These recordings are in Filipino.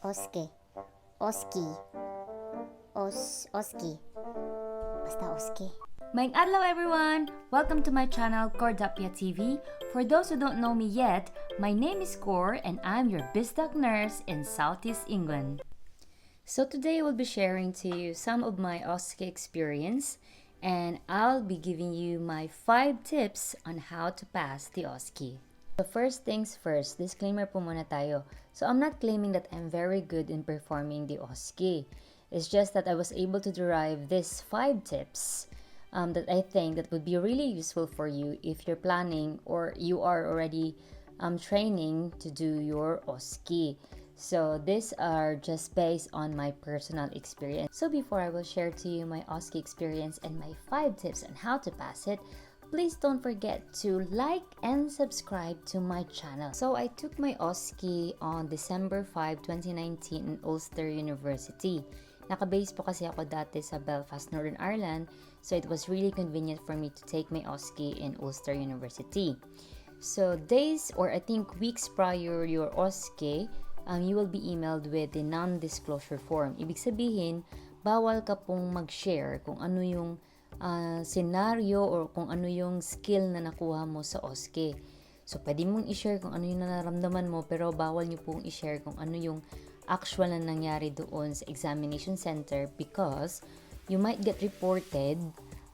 OSCE, OSCE, OSCE, basta OSCE. Maing adlaw everyone! Welcome to my channel, CORRdapya TV. For those who don't know me yet, my name is Cor and I'm your BizDoc nurse in Southeast England. So today I will be sharing to you some of my OSCE experience and I'll be giving you my 5 tips on how to pass the OSCE. So first things first, disclaimer po muna tayo. So I'm not claiming that I'm very good in performing the OSCE. It's just that I was able to derive these 5 tips that I think that would be really useful for you if you're planning or you are already training to do your OSCE. So these are just based on my personal experience. So before I will share to you my OSCE experience and my 5 tips on how to pass it, please don't forget to like and subscribe to my channel. So I took my OSCE on December 5, 2019 in Ulster University. Nakabase po kasi ako dati sa Belfast, Northern Ireland, so it was really convenient for me to take my OSCE in Ulster University. So days or I think weeks prior your OSCE, you will be emailed with the non-disclosure form. Ibig sabihin, bawal ka pong mag-share kung ano yung scenario or kung ano yung skill na nakuha mo sa OSCE. So, pwede mong i-share kung ano yung nararamdaman mo, pero bawal nyo pong i-share kung ano yung actual na nangyari doon sa examination center because you might get reported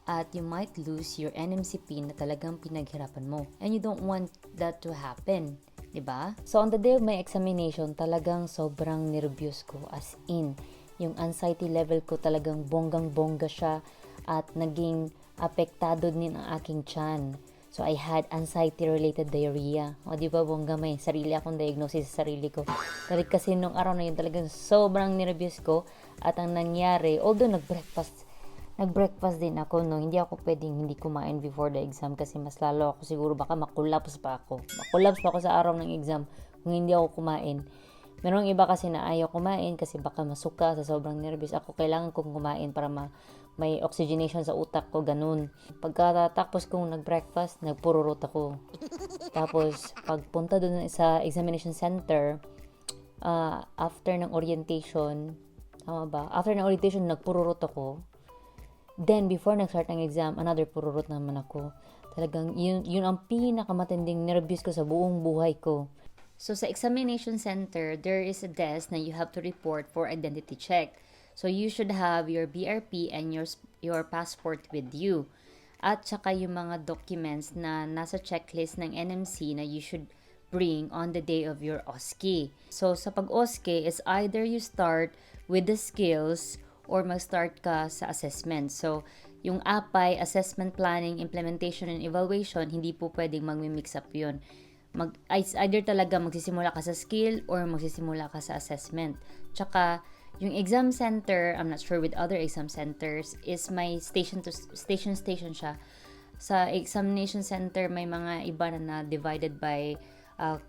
at you might lose your NMCP na talagang pinaghirapan mo. And you don't want that to happen. Diba? So, on the day of my examination, talagang sobrang nervyos ko. As in, yung anxiety level ko talagang bonggang-bongga siya at naging apektado din ang aking tiyan. So, I had anxiety-related diarrhea. O, di ba, bongga, may sarili akong diagnosis sa sarili ko. Dahil kasi nung araw na yun, talagang sobrang nervyos ko. At ang nangyari, although nag-breakfast din ako, no, hindi ako pwedeng hindi kumain before the exam kasi mas lalo ako siguro baka makulaps pa ako. Makulaps pa ako sa araw ng exam kung hindi ako kumain. Merong iba kasi na ayaw kumain kasi baka masuka sa sobrang nervous. Ako kailangan kong kumain para may oxygenation sa utak ko, ganun. Pagkatapos kong nag-breakfast, nagpururot ako. Tapos, pagpunta doon sa examination center, after ng orientation, tama ba? After ng orientation, nagpururot ako. Then, before nag-start ng exam, another pururot naman ako. Talagang, yun ang pinakamatinding nervous ko sa buong buhay ko. So, sa examination center, there is a desk na you have to report for identity check. So, you should have your BRP and your passport with you. At saka yung mga documents na nasa checklist ng NMC na you should bring on the day of your OSCE. So, sa pag-OSCE is either you start with the skills or mag-start ka sa assessment. So, yung APAI, Assessment Planning, Implementation, and Evaluation, hindi po pwedeng mag-mix up yun. Either talaga magsisimula ka sa skill or magsisimula ka sa assessment. Tsaka, yung exam center, I'm not sure with other exam centers, is may station siya. Sa examination center, may mga iba na divided by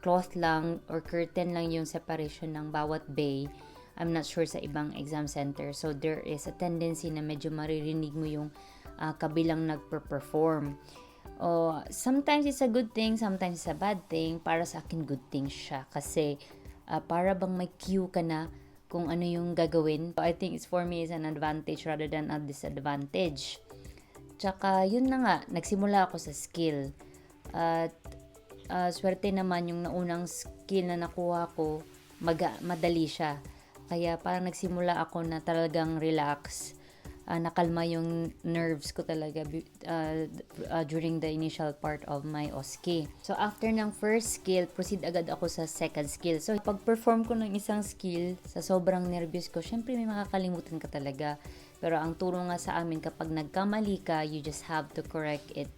cloth lang or curtain lang yung separation ng bawat bay. I'm not sure sa ibang exam center. So, there is a tendency na medyo maririnig mo yung kabilang nagper-perform. Sometimes it's a good thing, sometimes it's a bad thing. Para sa akin, good thing siya. Kasi, para bang may cue ka na kung ano yung gagawin. So, I think for me is an advantage rather than a disadvantage. Tsaka, yun na nga, nagsimula ako sa skill. At, swerte naman yung naunang skill na nakuha ko, madali siya. Kaya, parang nagsimula ako na talagang relax. Nakalma yung nerves ko talaga during the initial part of my OSCE. So, after ng first skill, proceed agad ako sa second skill. So, pag-perform ko ng isang skill, sa sobrang nervous ko, syempre may makakalimutan ka talaga. Pero ang turo nga sa amin, kapag nagkamali ka, you just have to correct it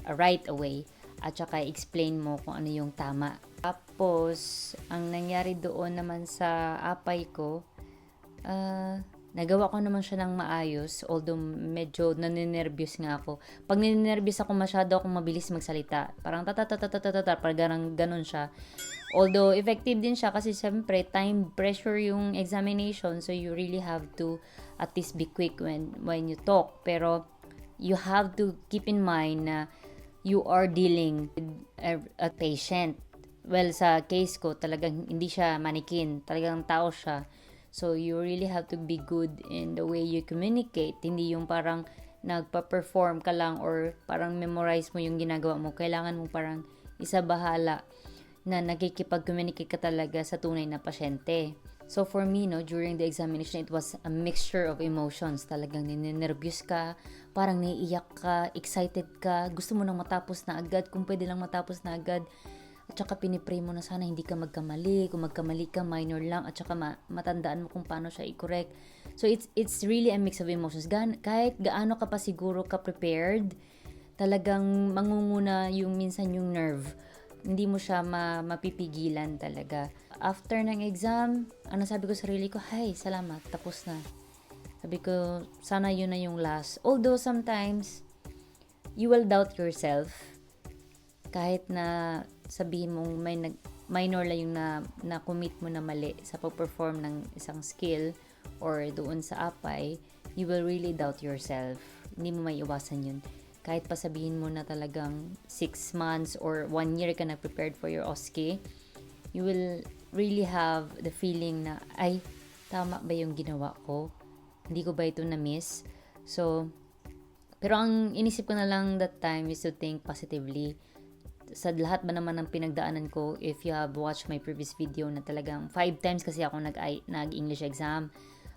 right away. At saka explain mo kung ano yung tama. Tapos, ang nangyari doon naman sa apay ko, nagawa ko naman siya ng maayos, although medyo naninervyos nga ako. Pag naninervyos ako, masyado akong mabilis magsalita. Parang parang ganun siya. Although effective din siya kasi siyempre time pressure yung examination, so you really have to at least be quick when you talk. Pero you have to keep in mind na you are dealing with a patient well, sa case ko, talagang hindi siya mannequin. Talagang tao siya. So, you really have to be good in the way you communicate. Hindi yung parang nagpa-perform ka lang or parang memorize mo yung ginagawa mo. Kailangan mo parang isabahala na nakikipag-communicate ka talaga sa tunay na pasyente. So for me, no, during the examination, it was a mixture of emotions. Talagang ninenervyos ka, parang naiiyak ka, excited ka, gusto mo nang matapos na agad, kung pwede lang matapos na agad. At saka pinipray mo na sana hindi ka magkamali. Kung magkamali ka, minor lang. At saka matandaan mo kung paano siya i-correct. So it's really a mix of emotions. Kahit gaano ka pa siguro ka prepared, talagang mangunguna yung minsan yung nerve. Hindi mo siya mapipigilan talaga. After ng exam, sabi ko sa sarili ko, hay, salamat, tapos na. Sabi ko, sana yun na yung last. Although sometimes, you will doubt yourself. Kahit na sabihin mong minor lang yung na-commit mo na mali sa pag-perform ng isang skill or doon sa appay, you will really doubt yourself. Hindi mo maiiwasan yun. Kahit pa sabihin mo na talagang 6 months or 1 year ka na prepared for your OSCE, you will really have the feeling na, ay, tama ba yung ginawa ko? Hindi ko ba ito na-miss? So, pero ang inisip ko na lang that time is to think positively. Sa lahat ba naman ng pinagdaanan ko, if you have watched my previous video na talagang 5 times kasi ako nag-English exam,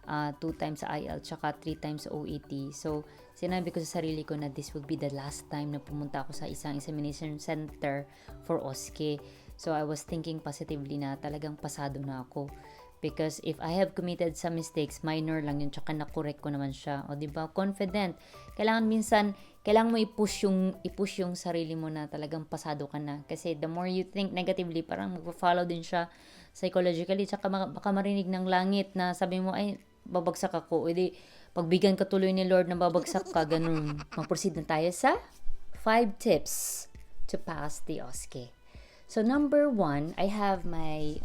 2 times sa IELTS, tsaka 3 times sa OET. So, sinabi ko sa sarili ko na this will be the last time na pumunta ako sa isang examination center for OSCE. So, I was thinking positively na talagang pasado na ako. Because if I have committed some mistakes, minor lang yun, tsaka na-correct ko naman siya. O, diba? Confident. Kailangan mo i-push yung sarili mo na talagang pasado ka na. Kasi the more you think negatively, parang mag-follow din siya psychologically. Tsaka baka marinig ng langit na sabi mo, ay, babagsak ako. O di, pagbigyan ka tuloy ni Lord na babagsak ka, ganun. Mag-proceed na tayo sa 5 tips to pass the OSCE. So, number 1, I have my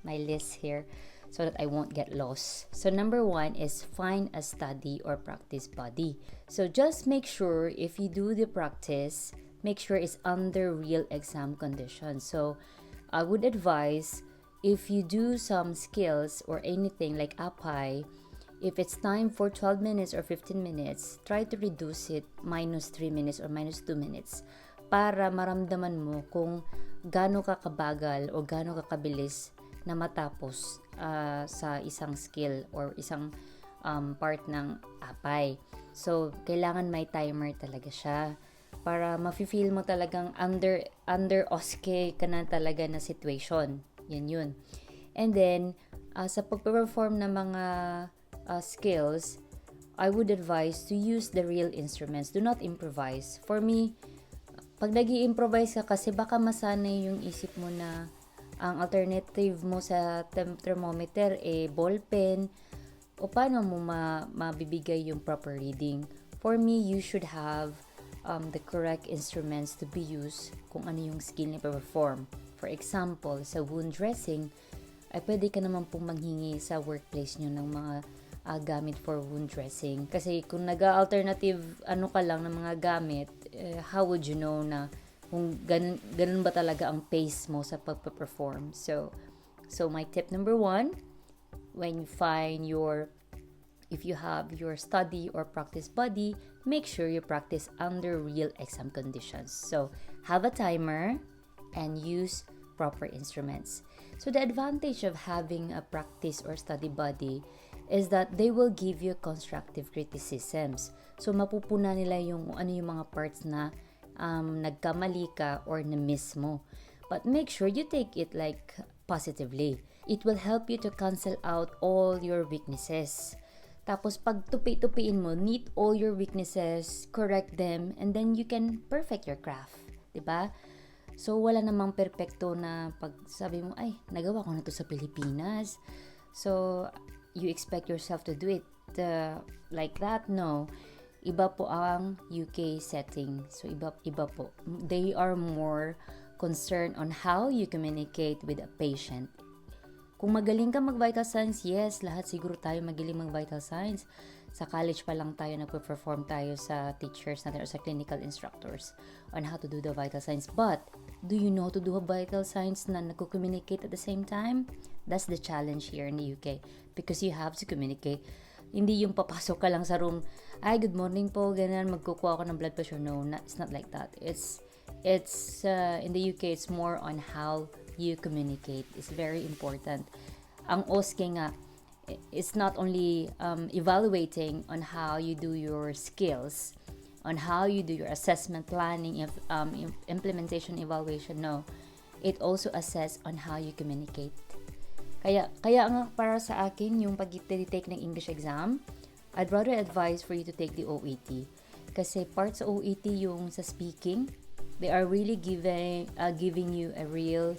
list here so that I won't get lost. So, number 1 is find a study or practice buddy. So, just make sure if you do the practice, make sure it's under real exam conditions. So, I would advise if you do some skills or anything like apply, if it's time for 12 minutes or 15 minutes, try to reduce it minus 3 minutes or minus 2 minutes para maramdaman mo kung gaano ka kabagal o gaano ka kabilis na matapos sa isang skill or isang part ng appay. So, kailangan may timer talaga siya para mafe-feel mo talagang under OSCE ka na talaga na situation. Yan yun. And then, sa pag-perform ng mga skills, I would advise to use the real instruments. Do not improvise. For me, pag nag-i-improvise ka kasi baka masanay yung isip mo na ang alternative mo sa thermometer ballpen o paano mo mabibigay yung proper reading. For me, you should have the correct instruments to be used kung ano yung skill na perform. For example, sa wound dressing, ay pwede ka naman pong manghingi sa workplace nyo ng mga gamit for wound dressing. Kasi kung nag-alternative ka lang ng mga gamit, how would you know na kung ganun ba talaga ang pace mo sa pagpe-perform. So my tip number 1, when you find if you have your study or practice buddy, make sure you practice under real exam conditions. So, have a timer and use proper instruments. So, the advantage of having a practice or study buddy is that they will give you constructive criticisms. So, mapupuna nila yung mga parts na nagkamali ka or na-miss mo. But make sure you take it like positively. It will help you to cancel out all your weaknesses. Tapos, pag tupi-tupiin mo, neat all your weaknesses, correct them, and then you can perfect your craft. Diba? So, wala namang perfecto na pag sabi mo, ay, nagawa ko na to sa Pilipinas. So, you expect yourself to do it like that? No. Iba po ang UK setting. So, iba po. They are more concerned on how you communicate with a patient. Kung magaling ka mag-vital signs, yes, lahat siguro tayo magaling mag-vital signs. Sa college pa lang tayo nagpe-perform tayo sa teachers natin or sa clinical instructors on how to do the vital signs. But, do you know how to do a vital signs na nagko-communicate at the same time? That's the challenge here in the UK because you have to communicate. Hindi yung papasok ka lang sa room, ay, good morning po, ganyan, magkukuha ako ng blood pressure. No, it's not like that. It's in the UK, it's more on how you communicate. It's very important. Ang OSCE nga, it's not only evaluating on how you do your skills, on how you do your assessment, planning, implementation, evaluation. No, it also assess on how you communicate. Kaya nga para sa akin, yung pag-take ng English exam, I'd rather advise for you to take the OET. Kasi part sa OET yung sa speaking, they are really giving you a real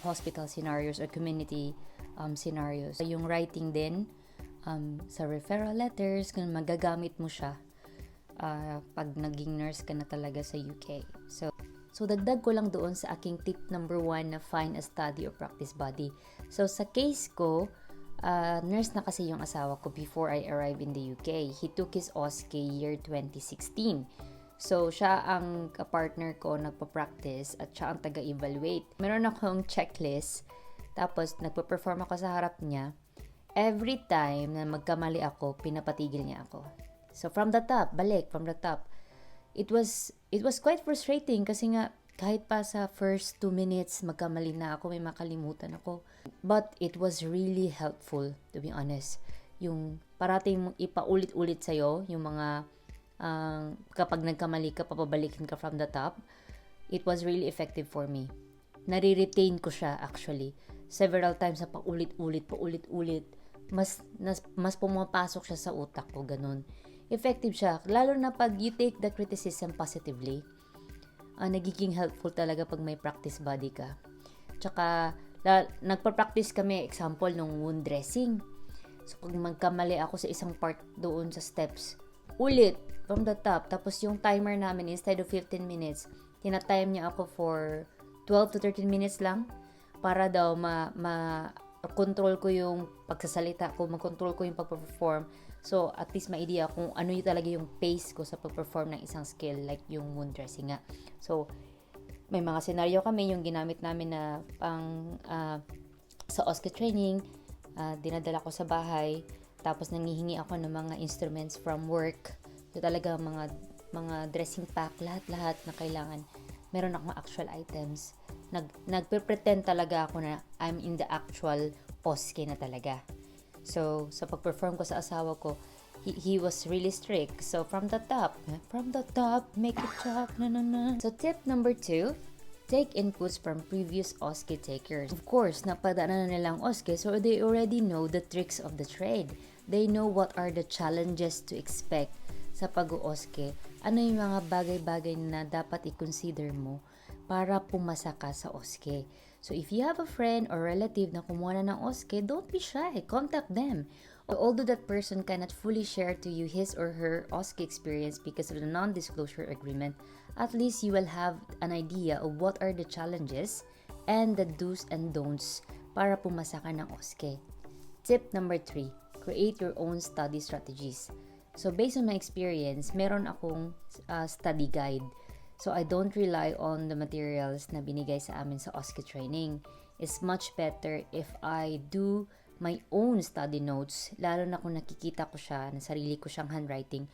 hospital scenarios or community scenarios. Yung writing din, sa referral letters, kung magagamit mo siya pag naging nurse ka na talaga sa UK. So dagdag ko lang doon sa aking tip number 1 na find a study or practice buddy. So sa case ko, nurse na kasi yung asawa ko before I arrived in the UK. He took his OSCE year 2016. So siya ang kapartner ko nagpa-practice at siya ang taga-evaluate. Meron akong checklist, tapos nagpa-perform ako sa harap niya. Every time na magkamali ako, pinapatigil niya ako. So from the top, from the top. It was quite frustrating kasi nga kahit pa sa first 2 minutes magkamali na ako, may makalimutan ako. But it was really helpful, to be honest. Yung parating ipaulit-ulit sa'yo, yung mga kapag nagkamali ka, papabalikin ka from the top, it was really effective for me. Nare-retain ko siya actually. Several times na paulit-ulit, mas pumapasok siya sa utak ko, ganun. Effective siya, lalo na pag you take the criticism positively. Nagiging helpful talaga pag may practice buddy ka. Tsaka, nagpa-practice kami, example, nung wound dressing. So, pag magkamali ako sa isang part doon sa steps, ulit, from the top. Tapos yung timer namin, instead of 15 minutes, tinatime niya ako for 12 to 13 minutes lang para daw ma-control ko yung pagsasalita ko, mag-control ko yung pag-perform. So, at least ma-idea kung ano yung talaga yung pace ko sa pag-perform ng isang skill, like yung wound dressing nga. So, may mga scenario kami, yung ginamit namin na sa OSCE training, dinadala ko sa bahay, tapos nangihingi ako ng mga instruments from work. So, talaga mga dressing pack, lahat na kailangan. Meron akong actual items. Nagpe-pretend talaga ako na I'm in the actual OSCE na talaga. So, sa pag-perform ko sa asawa ko, he was really strict. So, from the top, make it chop, na. So, tip number 2, take inputs from previous OSCE takers. Of course, napadaanan na nilang OSCE, so they already know the tricks of the trade. They know what are the challenges to expect sa pag-OSCE. Ano yung mga bagay-bagay na dapat i-consider mo para pumasa ka sa OSCE. So, if you have a friend or relative na kumuha na ng OSCE, don't be shy. Contact them. Although that person cannot fully share to you his or her OSCE experience because of the non-disclosure agreement, at least you will have an idea of what are the challenges and the do's and don'ts para pumasa ka ng OSCE. Tip number 3, create your own study strategies. So, based on my experience, meron akong study guide. So, I don't rely on the materials na binigay sa amin sa OSCE training. It's much better if I do my own study notes, lalo na kung nakikita ko siya, na sarili ko siyang handwriting.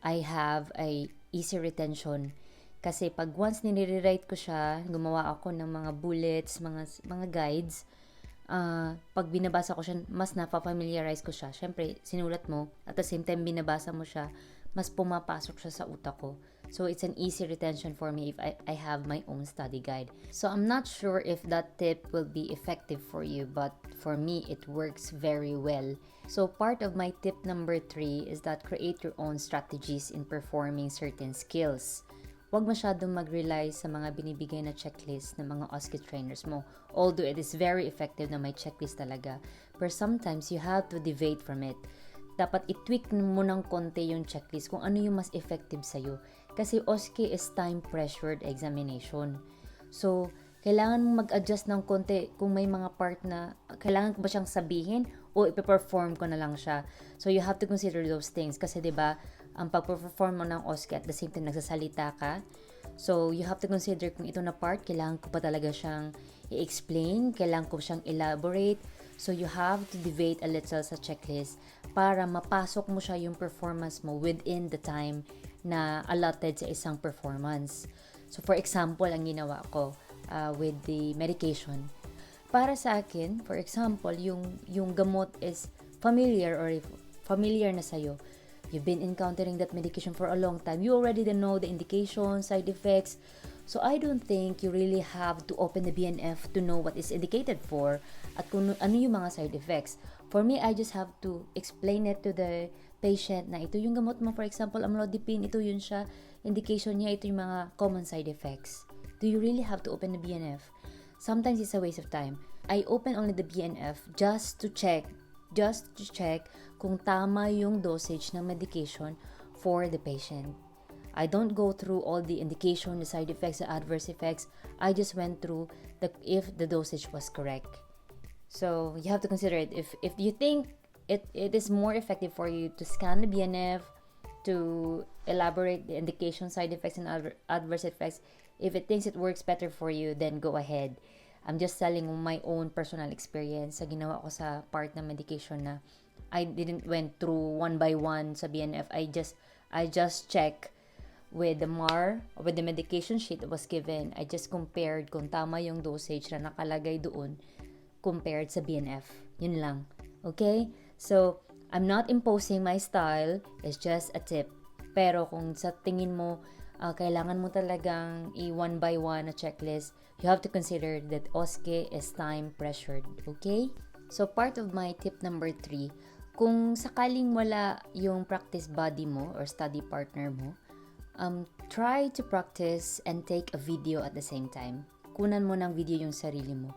I have a easy retention. Kasi pag once nire-write ko siya, gumawa ako ng mga bullets, mga guides, pag binabasa ko siya, mas napafamiliarize ko siya. Siyempre, sinulat mo, at the same time binabasa mo siya, mas pumapasok siya sa utak ko. So, it's an easy retention for me if I have my own study guide. So, I'm not sure if that tip will be effective for you, but for me, it works very well. So, part of my tip number 3 is that create your own strategies in performing certain skills. Huwag masyadong mag-rely sa mga binibigay na checklist ng mga OSCE trainers mo. Although it is very effective na may checklist talaga, but sometimes you have to deviate from it. Dapat i-tweak mo ng konti yung checklist kung ano yung mas effective sa'yo. Kasi OSCE is time-pressured examination. So, kailangan mo mag-adjust ng konti kung may mga part na kailangan ba siyang sabihin o ipe-perform ko na lang siya. So you have to consider those things kasi 'di ba, ang pag-perform mo ng OSCE at the same time nagsasalita ka. So you have to consider kung ito na part kailangan ko pa talaga siyang i-explain, kailangan ko siyang elaborate. So you have to deviate a little sa checklist para mapasok mo siya yung performance mo within the time na allotted sa isang performance. So for example, ang ginawa ko with the medication. Para sa akin, for example, yung gamot is familiar or familiar na sa'yo. You've been encountering that medication for a long time. You already know the indications, side effects. So I don't think you really have to open the BNF to know what is indicated for at kung ano yung mga side effects. For me, I just have to explain it to the patient na ito yung gamot mo. For example, amlodipine, ito yun siya. Indication niya, ito yung mga common side effects. Do you really have to open the BNF? Sometimes it's a waste of time. I open only the BNF just to check kung tama yung dosage ng medication for the patient. I don't go through all the indication, the side effects, the adverse effects. I just went through if the dosage was correct. So you have to consider it. If you think it is more effective for you to scan the BNF, to elaborate the indication, side effects, and adverse effects, if it thinks it works better for you, then go ahead. I'm just telling my own personal experience sa ginawa ko sa part ng medication na I didn't went through one by one sa BNF. I just check with the with the medication sheet that was given. I just compared kung tama yung dosage na nakalagay doon compared sa BNF. Yun lang. Okay? So, I'm not imposing my style. It's just a tip. Pero kung sa tingin mo, kailangan mo talagang one by one na checklist, you have to consider that OSCE is time pressured. Okay? So, part of my tip number 3, kung sakaling wala yung practice buddy mo or study partner mo, try to practice and take a video at the same time. Kunan mo ng video yung sarili mo.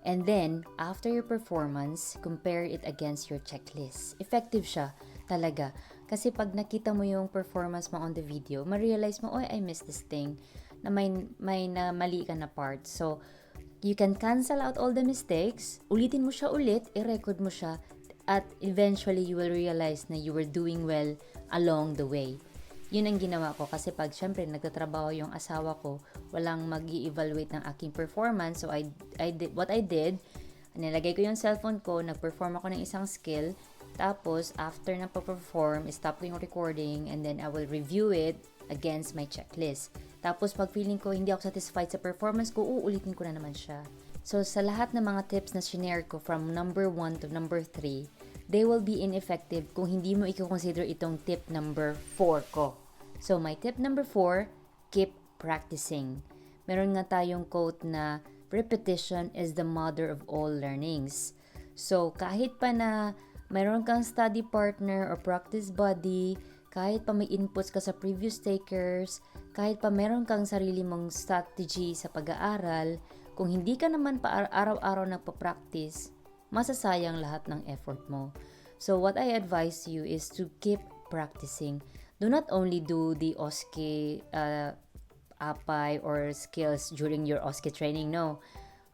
And then, after your performance, compare it against your checklist. Effective siya talaga. Kasi pag nakita mo yung performance mo on the video, ma-realize mo, I missed this thing, na may na mali ka na part. So, you can cancel out all the mistakes, ulitin mo siya ulit, i-record mo siya, at eventually you will realize na you were doing well along the way. Yun ang ginawa ko kasi pag syempre nagtatrabaho yung asawa ko, walang mag-i-evaluate ng aking performance. So what I did, nilagay ko yung cellphone ko, nag-perform ako ng isang skill, tapos after na pa-perform, stop ko yung recording and then I will review it against my checklist. Tapos pag feeling ko hindi ako satisfied sa performance ko, uulitin ko na naman siya. So sa lahat ng mga tips na shinare ko from number 1 to number 3, they will be ineffective kung hindi mo i-consider itong tip number 4 ko. So, my tip number 4, keep practicing. Meron nga tayong quote na, repetition is the mother of all learnings. So, kahit pa na meron kang study partner or practice buddy, kahit pa may inputs ka sa previous takers, kahit pa meron kang sarili mong strategy sa pag-aaral, kung hindi ka naman pa araw-araw nagpa-practice, masasayang lahat ng effort mo. So what I advise you is to keep practicing. Do not only do the OSCE API or skills during your OSCE training. No.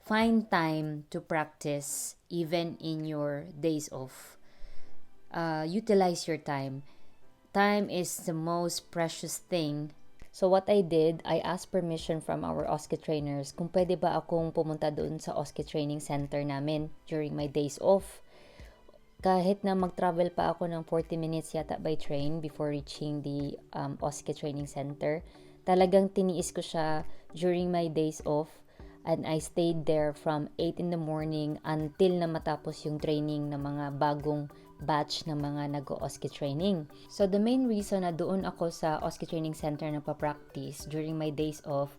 Find time to practice even in your days off. Utilize your time. Time is the most precious thing. So what I did, I asked permission from our OSCE trainers kung pwede ba akong pumunta doon sa OSCE training center namin during my days off. Kahit na mag-travel pa ako ng 40 minutes yata by train before reaching the OSCE training center, talagang tiniis ko siya during my days off and I stayed there from 8 in the morning until na matapos yung training ng mga bagong batch ng mga nag-OSCE training. So the main reason na doon ako sa OSCE training center na pa-practice during my days off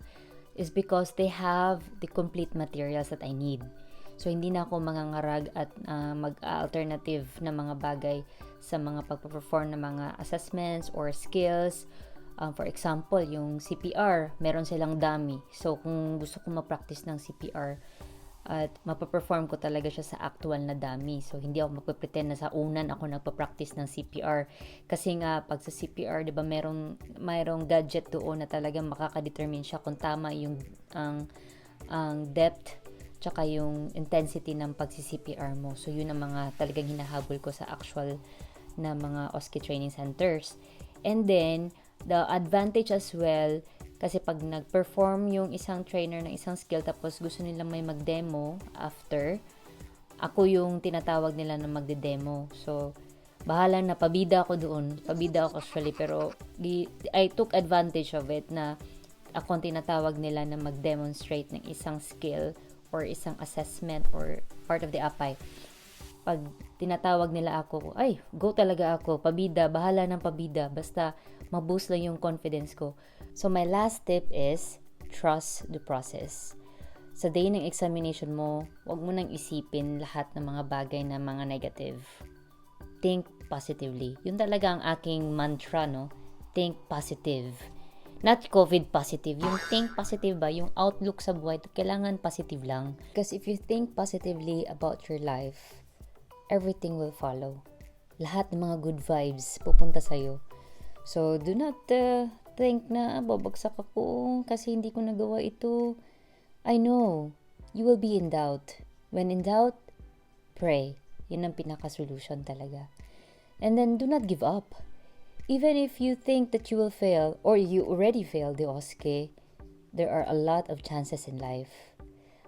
is because they have the complete materials that I need. So hindi na ako mangangarag at mag-alternative na mga bagay sa mga pagpa-perform ng mga assessments or skills. For example, yung CPR, meron silang dummy. So kung gusto ko ma-practice ng CPR, at mapaperform ko talaga siya sa actual na dummy. So, hindi ako magpapretend na sa unan ako nagpa-practice ng CPR. Kasi nga, pag sa CPR, di ba, mayroong gadget doon na talagang makakadetermine siya kung tama yung ang depth tsaka yung intensity ng pagsi-CPR mo. So, yun ang mga talagang hinahabol ko sa actual na mga OSCE training centers. And then, the advantage as well, kasi pag nag-perform yung isang trainer ng isang skill tapos gusto nilang may mag-demo after, ako yung tinatawag nila na magde-demo. So, bahala na, pabida ako doon. Pabida ako actually, pero I took advantage of it na ako ang tinatawag nila na mag-demonstrate ng isang skill or isang assessment or part of the API. Pag tinatawag nila ako, ay, go talaga ako, pabida, bahala ng pabida, basta maboost lang yung confidence ko. So, my last tip is, trust the process. Sa day ng examination mo, huwag mo nang isipin lahat ng mga bagay na mga negative. Think positively. Yun talaga ang aking mantra, no? Think positive. Not COVID positive. Yung think positive ba? Yung outlook sa buhay, kailangan positive lang. Because if you think positively about your life, everything will follow. Lahat ng mga good vibes pupunta sa'yo. So, do not think na babagsak ako kasi hindi ko nagawa ito. I know, you will be in doubt. When in doubt, pray. Yun ang pinaka-solution talaga. And then, do not give up. Even if you think that you will fail or you already failed the OSCE, there are a lot of chances in life.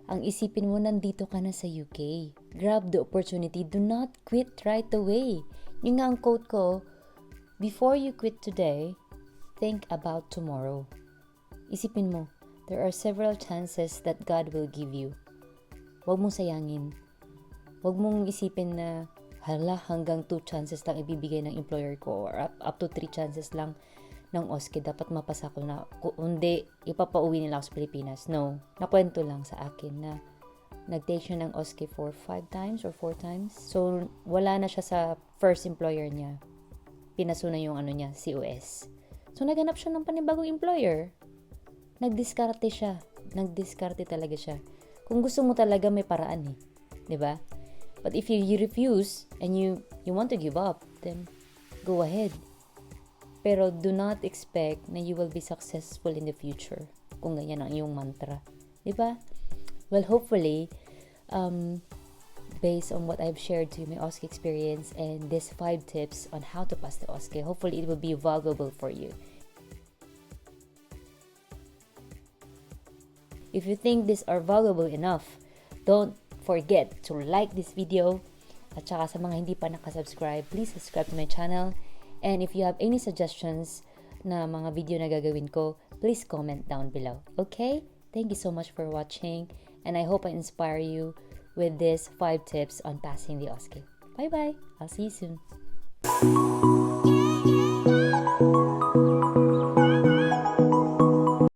Ang isipin mo, nandito ka na sa UK. Grab the opportunity. Do not quit right away. Yung nga ang quote ko, before you quit today, think about tomorrow. Isipin mo, there are several chances that God will give you. Huwag mong sayangin. Huwag mong isipin na, hala, hanggang 2 chances lang ibibigay ng employer ko or up to 3 chances lang ng OSCE. Dapat mapasa ko na. Kundi, ipapauwi nila ako sa Pilipinas. No. Nakwento lang sa akin na nag-take siya ng OSCE for 5 times or 4 times. So, wala na siya sa first employer niya. Pinaso na yung niya, COS. So, naghanap siya ng panibagong employer. Nagdiskarte siya. Nagdiskarte talaga siya. Kung gusto mo talaga, may paraan eh. 'Di ba? But if you refuse and you want to give up, then go ahead. Pero do not expect na you will be successful in the future kung ganyan ang iyong mantra. Diba? Well, hopefully, based on what I've shared to you, my OSCE experience and these 5 tips on how to pass the OSCE, hopefully it will be valuable for you. If you think these are valuable enough, don't forget to like this video. At saka sa mga hindi pa nakasubscribe, please subscribe to my channel. And if you have any suggestions na mga video na gagawin ko, please comment down below. Okay? Thank you so much for watching. And I hope I inspire you with these 5 tips on passing the OSCE. Bye-bye. I'll see you soon.